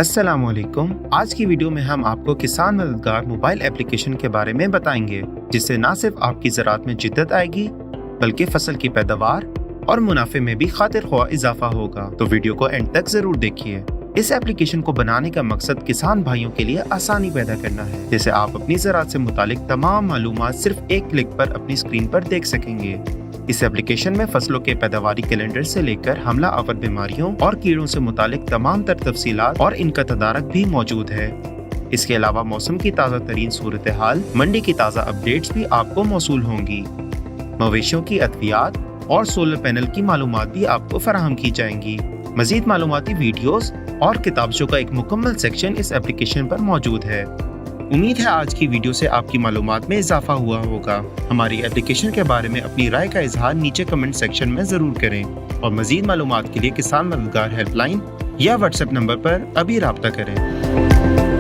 अस्सलाम वालेकुम। आज की वीडियो में हम आपको किसान मददगार मोबाइल एप्लीकेशन के बारे में बताएंगे, जिससे न सिर्फ आपकी ज़राअत में जिद्दत आएगी बल्कि फसल की पैदावार और मुनाफे में भी खातिर ख्वाह इजाफा होगा। तो वीडियो को एंड तक जरूर देखिए। इस एप्लीकेशन को बनाने का मकसद किसान भाइयों के लिए आसानी पैदा करना है, जैसे आप अपनी ज़राअत से मुतालिक तमाम मालूमात सिर्फ एक क्लिक पर अपनी स्क्रीन पर देख सकेंगे। इस एप्लीकेशन में फसलों के पैदावारी कैलेंडर से लेकर हमला आवर बीमारियों और कीड़ों से मुतालिक तमाम तर तफसीलात और इनका तदारक भी मौजूद है। इसके अलावा मौसम की ताज़ा तरीन सूरत हाल, मंडी की ताज़ा अपडेट्स भी आपको मौसूल होंगी। मवेशियों की अद्वियात और सोलर पैनल की मालूमात भी आपको फराहम की जाएंगी। मजीद मालूमाती वीडियोस और किताबचों का एक मुकम्मल सेक्शन इस एप्लीकेशन पर मौजूद है। उम्मीद है आज की वीडियो से आपकी मालूमात में इजाफा हुआ होगा। हमारी एप्लीकेशन के बारे में अपनी राय का इजहार नीचे कमेंट सेक्शन में जरूर करें और मजीद मालूमात के लिए किसान मददगार हेल्पलाइन या व्हाट्सएप नंबर पर अभी राब्ता करें।